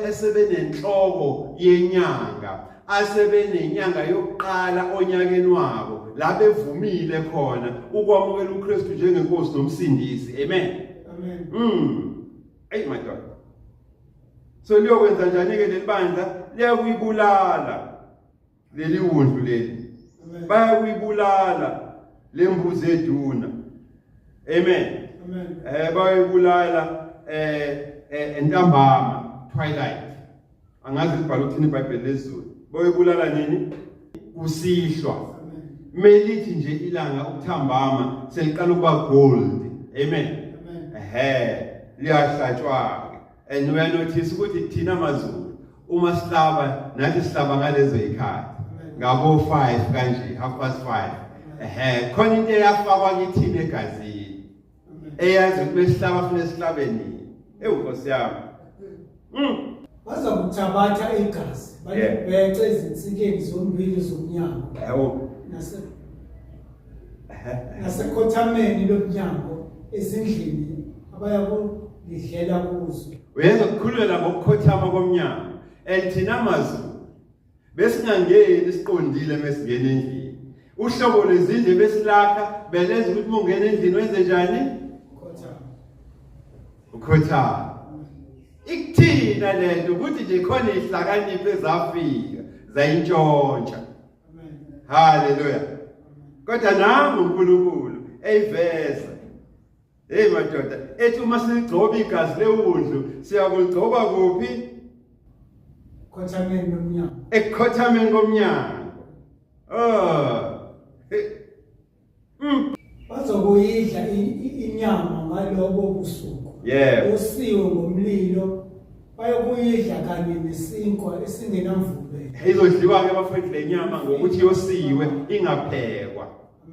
esebenenhloko yenyanga, asebenenyanga yokuqala onyakeni wabo, la bevumile khona ukwamukela uKristu njengenkosi nomsindisi. Amen. Amen. Hey my God. So liyokwenza njani ke leli bandla? Liyakuyibulala leli wundlu leli. Bayakuyibulala lembuzi eduna. Amen. Amen. Bayibulala entambama twilight. Angazi ibhalo uthini iBhayibheli lezulu. Bayibulala nini? Kusihlwa. Melithi nje ilanga ukuthambama seliqala ukuba gold. Amen. Liyahlatshwa. And we notice ukuthi thina amazulu uma sihlaba nathi sihlaba ngalezo ikhathi. Ngabo 5 kanje, 5:30. Khona into eyafakwa kithina egazini. eyazi ukuthi besihlaba funa sihlabeni Nkosi yami Bazakuthabatha igazi balibhexe ezinsikeni zombili zomnyango yabo nasekhothameni lomnyango ezindlini abayakulidlela kuzo. uyenza ukukhululela ngokukhothama komnyango thina amazulu besingangeni siqondile mesingena endlini uhlobo lwezindlu besilakha belenza ukuthi mungena endlini wenze njani ukhothama ikuthina lento ukuthi nje khona ihlakanipho ezafika zayintshontsha haleluya kodwa nami uNkulunkulu eyiveza hey madoda ethi uma sigcoba igazi lewundlu siyakuligcoba kuphi Khothameni lomnyango ekhothameni komnyango bazokuyidla inyama ngalobo busuku usiwe ngomlilo bayokuyidla kanye nesinkwa esingenamvubelo izodliwa ke bafowethu lenyama ngokuthi yosiwe ingaphekwa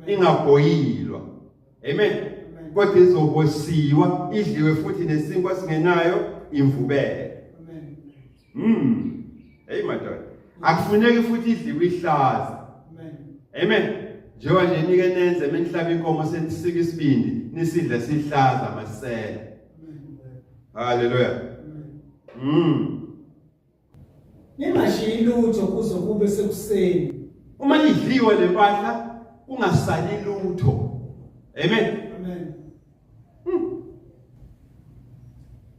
ingabhoyilwa amen kodwa izobosiwa idliwe futhi nesinkwa singenayo imvubelo hey madoda akufuneki futhi idliwe ihlaza amen njengoba nje nike nenze menihlaba inkomo senisika isibindi nisidla sihlaza masela haleluya ningashiyi lutho kuze kube sekuseni uma idliwe lempahla kungasali lutho amen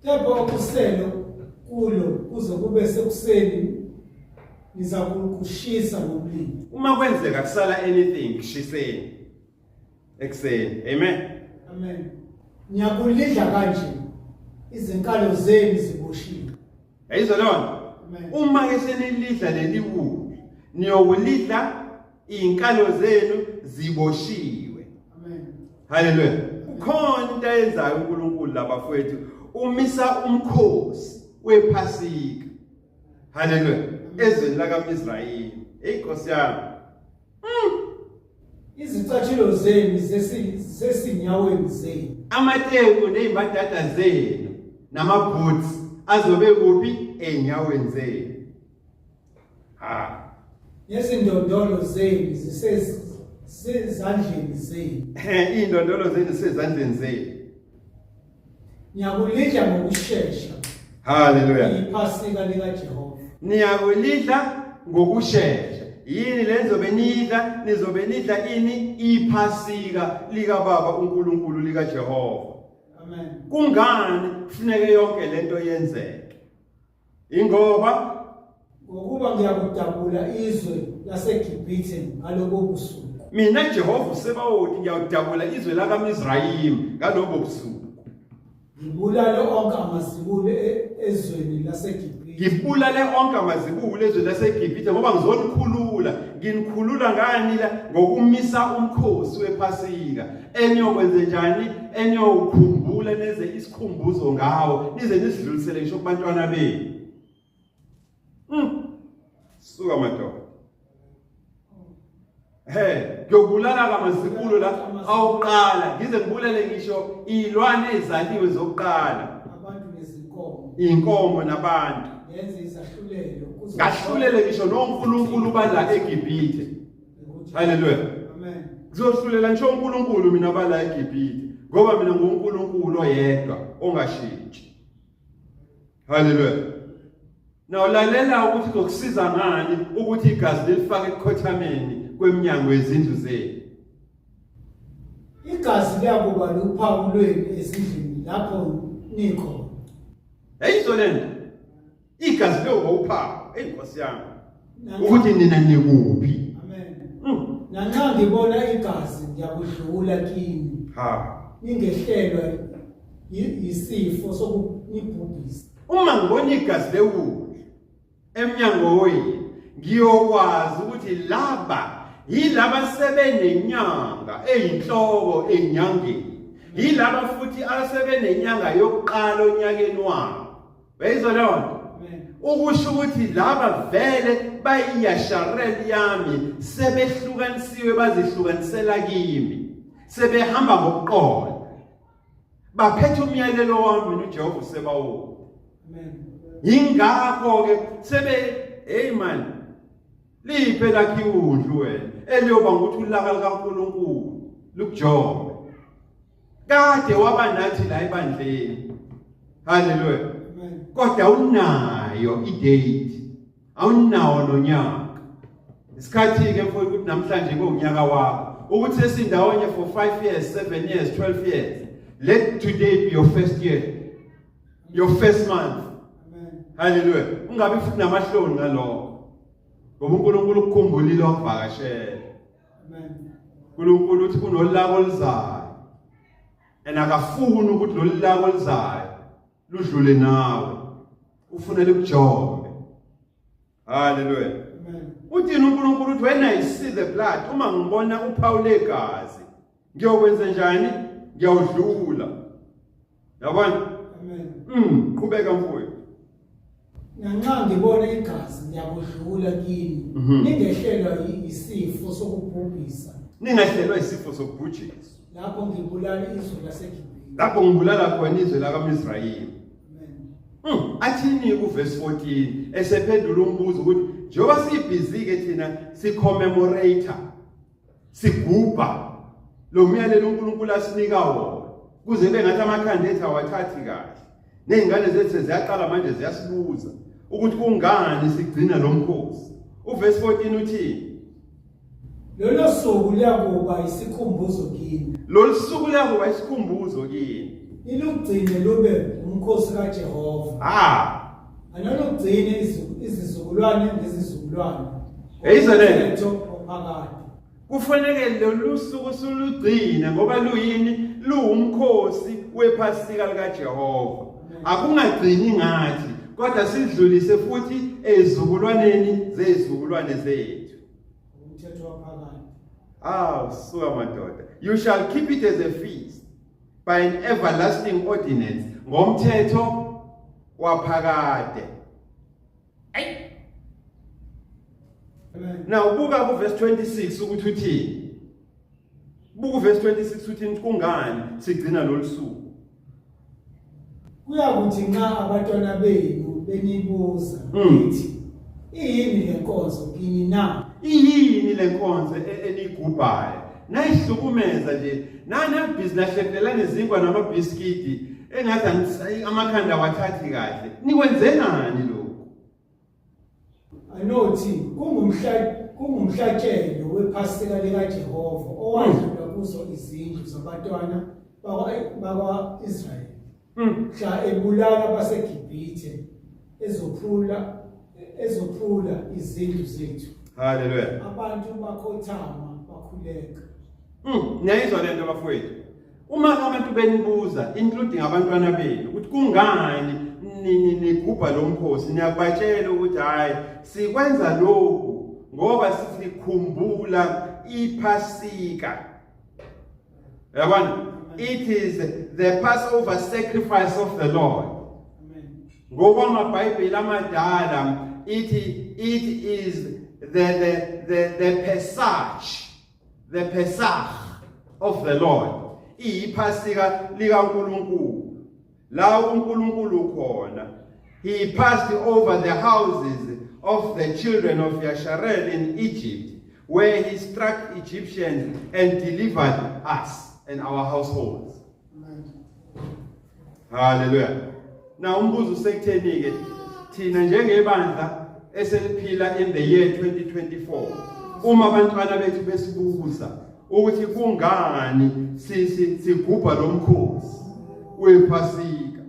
kepha okuselo kulo kuze kube sekuseni niza kushisa ngomlilo uma kwenzeka kusala anything kushiseni ekseni amen niyakulidla kanje izinkalo zenu ziboshiwe ayizolona uma ke senilidla leliwulu niyokulidla izinkalo zenu ziboshiwe haleluya ukhona into ayenzayo uNkulunkulu labafowethu umisa umkhosi wephasika haleluya ezweni lakaIsrayeli Nkosi yami izicathulo zenu zesinyaweni zenu amateku nezimbadada zenu namabhutsi azobe kuphi enyaweni zenu nezindondolo zenu zisezandleni zenu indondolo zenu zisezandleni zenu niyakulidla ngokusheshsha haleluya iphasika likaJehova niyakulidla ngokusheshsha yini lenzobe nidla ini iphasika lika baba uNkulunkulu lika Jehova kungani kufuneke yonke lento yenzeke ingoba ngokuba ngiyakudabula izwe laseGibhithe ngalobo busuku mina Jehova sebawothi ngiyakudabula izwe lakaMizrayim ngalobo busuku ngibulale onke amazibulo ezweni laseGibhithe ngibulale onke amazibulo ezweni laseGibhithe ngoba ngizonikhulula nginikhulula ngani la ngokumisa umkhosi wephasika eniyokwenze njani eniyokukhumbula neze isikhumbuzo ngawo nize nisidlulisele ngisho kubantwana benu suka madoda ngiyobulala kamazibulo la awuqala ngize ngibulale ngisho izilwane ezaliwe zokuqala abantu nezinkomo inkomo nabantu yenze izahlulelo ngahlulele ngisho noNkulunkulu bala eGibhithe haleluya ngizohlulela ngisho uNkulunkulu mina bala eGibhithe ngoba mina nguNkulunkulu oyedwa ongashintshi haleluya nawulalela ukuthi kokusiza ngani ukuthi igazi lifake ekhothameni kwemnyango yezindlu zenu igazi liyakuba luphawu lwenu ezindlini lapho nikho ayizolenda igazi loba uphawu Nkosi yami ukuthi nina nikuphi nanxa ngibona igazi ngiyakudlula kini ningehlelwa yisifo sokunibhubhisa uma ngibona igazi lewulu emnyango wenu ngiyokwazi ukuthi laba yilaba sebenenyanga eyinhloko enyangeni yilaba futhi asebenenyanga yokuqala onyakeni wabo bayizolona ukusho ukuthi laba vele bayiyashareli yami sebehlukanisiwe bazihlukanisela kimi sebehamba ngokuqonda baphethe umyalelo wami mina uJehova uSebawothi. Amen. Ingakho ke hey man, liphe lakhe undlu wena eliyoba ukuthi ulaka likaNkulunkulu lukujombe. Kade waba nathi la ebandleni. Hallelujah. Amen. Kodwa unayo idate. Awunawo nonyaka. Isikhathi ke mfowethu ukuthi namhlanje kuunyaka wakho. Ukuthi sesindawonye for 5 years, 7 years, 12 years. Let today be your first year. Your first month. Amen. Hallelujah. Ungabi futhi namahloni ngalokho. Ngoba uNkulunkulu ukukhumbulile wakuvakashela. Amen. uNkulunkulu uthi kunolaka oluzayo. Akafuni ukuthi lolu laka oluzayo ludlule nawe. Ufuna likujombe. Hallelujah. Amen. Uthi uNkulunkulu uthi when I see the blood, uma ngibona uphawu legazi, ngiyokwenza njani? Ngiyawudlula. Yabona? Amen. Qhubeka mfowethu. Nanxa ngibona igazi ngiyakudlula kini. Ningehlelwa isifo sokubhubhisa. Ningahlelwa isifo sokubhujiswa. Lapho ngibulala izwe laseGibhithe. Lapho ngibulala khona izwe lakaMisrayeli. Amen. Athini ku verse 14 esephendula umbuzo ukuthi njengoba sibhizi ke thina si-commemorate, sigubha lo myalelo uNkulunkulu asinika wona kuze bengathi amakhanda ethu awathathi kahle. Nezingane zethu ziyaqala manje ziyasibuza ukuthi kungani sigcina lo mkhosi. Uverse 14 uthi Lolo suku liyakuba isikhumbuzo kini. lolu suku liyakuba isikhumbuzo kini. Ilugcine lube umkhosi kaJehova. Analugcine izizukulwane ngezizukulwane. Umthetho ophakade. Kufanele lolu suku sulugcina ngoba luyini? Luwumkhosi wephasika likaJehova. Akungagcini ngathi kodwa sidlulise futhi ezizukulwaneni zezizukulwane zethu. Umthetho ophakade. Suka madoda. You shall keep it as a feast by an everlasting ordinance. Ngomthetho waphakade. Amen. Now buka ku verse 26 ukuthi uthini? Buka verse 26 uthini kungani sigcina lolu suku? Kuyakuthi nxa abantwana benu benibuza ukuthi iyini lenkonzo kini na? Iyini lenkonzo enigubhayo? Nayihlukumeza nje. Nana business hlekelana izingwa namabhiskiti engathi amakhanda wathathi kahle. Nikwenzenani lokho? Anothi kungumhlatshelo wephasika likaJehova owadlula kuzo izindlu zabantwana bakwa-Israyeli. Mhla ebulala abaseGibhithe ezophula izindlu zethu. Hallelujah. Abantu bakhothama bakhuleka. Niyayizwa lento bafowethu. Uma abantu benibuza including abantwana benu ukuthi kungani nigubha lo mkhosi, niyakubatshela ukuthi hayi sikwenza lokhu ngoba sikhumbula iphasika. Yabona? It is the Passover sacrifice of the Lord. Amen. Ngoba amaBhayibheli amadala it is the Pesach of the Lord. Iphasika likaNkulunkulu. La uNkulunkulu khona. He passed over the houses of the children of Yasharel in Egypt, where he struck Egyptians and delivered us and our households. Amen. Hallelujah. Now umbuzo usekutheni ke thina njengebandla eseliphila in the year 2024. Uma abantwana bethu besibuza ukuthi kungani sigubha lo mkhosi wephasika.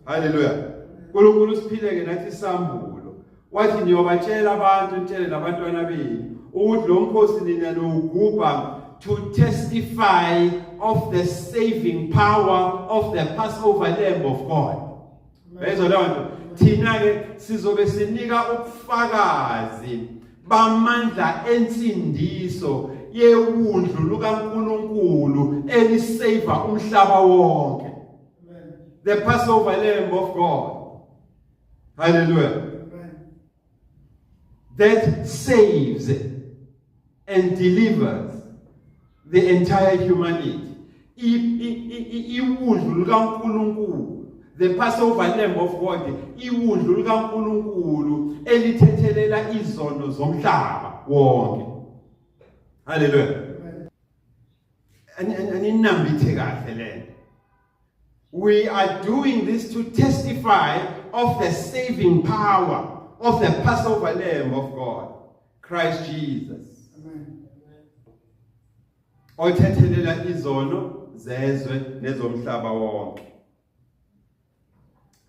Hallelujah. uNkulunkulu siphileke nathi isambulo. Wathi niyobatshela abantu nitshele nabantwana benu ukuthi lo mkhosi nina nowugubha to testify of the saving power of the Passover Lamb of God. Bezwe lonto. Thina ke sizobe sinika ubufakazi bamandla ensindiso yewundlu lukaNkulunkulu elisave umhlaba wonke. Amen. The Passover Lamb of God. Hallelujah. Amen. That saves and delivers the entire humanity. iwundlu likaNkulunkulu, the Passover Lamb of God, iwundlu likaNkulunkulu elithethelela izono zomhlaba wonke. Hallelujah. Aninambithe kahle lento. We are doing this to testify of the saving power of the Passover Lamb of God, Christ Jesus. Amen. Othethelela izono zezwe nezomhlaba wonke.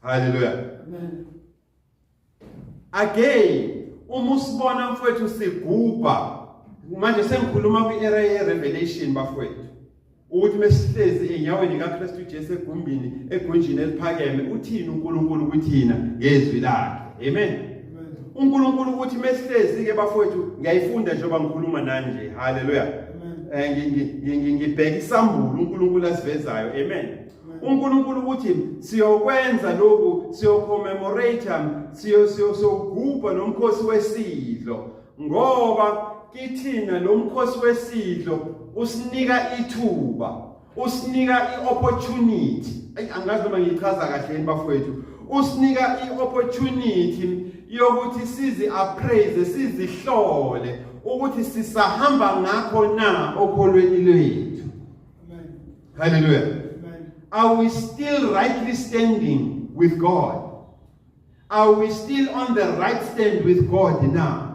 Hallelujah. Amen. Again, uma usibona mfowethu sigubha, manje sengikhuluma kwi-era ye-Revelation bafowethu, ukuthi mesihlezi enyaweni kaKristu Jesu egunjini eliphakeme, uthini uNkulunkulu kuthina ngezwi lakhe. Amen. uNkulunkulu ukuthi mesihlezi ke bafowethu, ngiyayifunda njengoba ngikhuluma nani nje. Hallelujah. Ngibheka isambulo uNkulunkulu asivezayo. Amen. uNkulunkulu ukuthi siyokwenza lokhu, siyocommemorate, siyogubha nomkhosi wesidlo, ngoba kithina lo mkhosi wesidlo usinika ithuba, usinika iopportunity. Angazi noma ngichaza kahle yini bafowethu. Usinika iopportunity yokuthi sizi appraise, sizihlole ukuthi sisahamba ngakho na okholweni lwethu. Amen. Hallelujah. Amen. Are we still rightly standing with God? Are we still on the right stand with God now?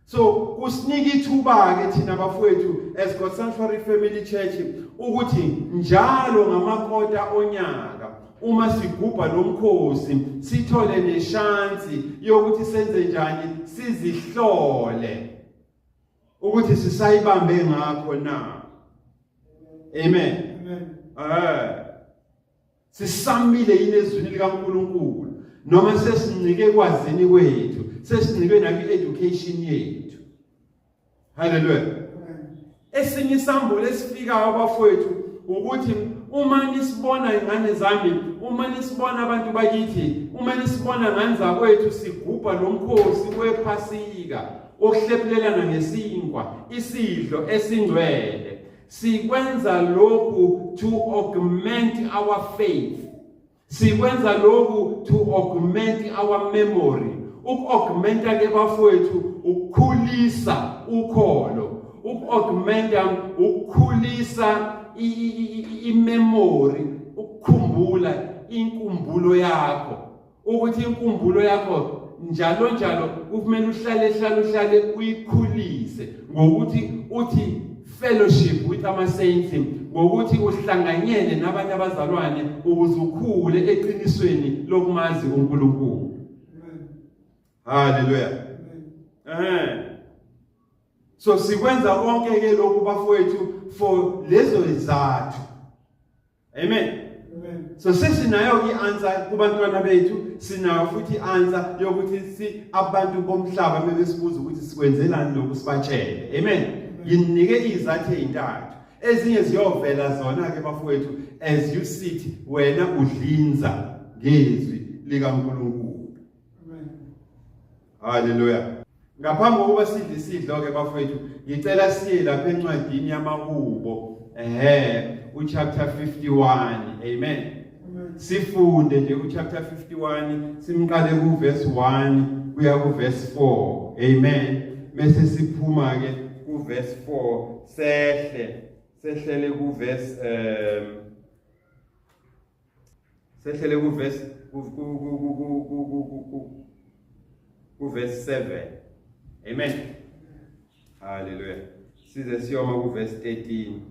So kusinika ithuba ke thina bafowethu as God Sanctuary Family Church ukuthi njalo ngamakota onyaka uma sigubha lomkhosi sithole neshansi yokuthi senze njani, sizihlole ukuthi sisayibambe ngakho na. Amen. Amen. Sisamile yini ezwini likaNkulunkulu, noma sesinike kwazini kwethu, sesinike nakwi education yethu. Hallelujah. Esinye isambulo esifikayo abafowethu ukuthi uma nisibona ingane zami, uma nisibona abantu bakithi, uma nisibona ngane zakwethu sigubha lomkhosi wePhasika okuhlephulelana ngesinkwa, isidlo esingcwele, sikwenza lokhu to augment our faith. Sikwenza lokhu to augment our memory. Uku-augmenta ke bafowethu ukukhulisa ukholo, uku-augmenta ukukhulisa i-memory, ukukhumbula inkumbulo yakho, ukuthi inkumbulo yakho njalo kumele uhlale uyikhulise ngokuthi uthi fellowship with ama saints, ngokuthi uhlanganyele nabanye abazalwane ukuze ukhule eqinisweni lokumazi uNkulunkulu. Hallelujah. So sikwenza konke ke lokhu bafowethu for lezo izathu. Amen. So sesinayo i-answer kubantwana bethu, sinayo futhi i-answer yokuthi abantu bomhlaba bebesibuza ukuthi sikwenzelani lokhu sibatshele. Amen. Nginike izathu ezintathu. Ezinye ziyovela zona ke bafowethu as you sit wena udlinza ngezwi likaNkulunkulu. Hallelujah. Ngaphambi kokuba sidle isidlo ke bafowethu, ngicela siye lapha encwadini yamaHubo chapter 51. Amen. Sifunde nje chapter 51, simqale ku verse 1 kuya ku verse 4. Amen. Bese siphuma ke ku verse 4 sehlele ku verse ku verse 7. Amen. Hallelujah. Size siyoma ku verse 13.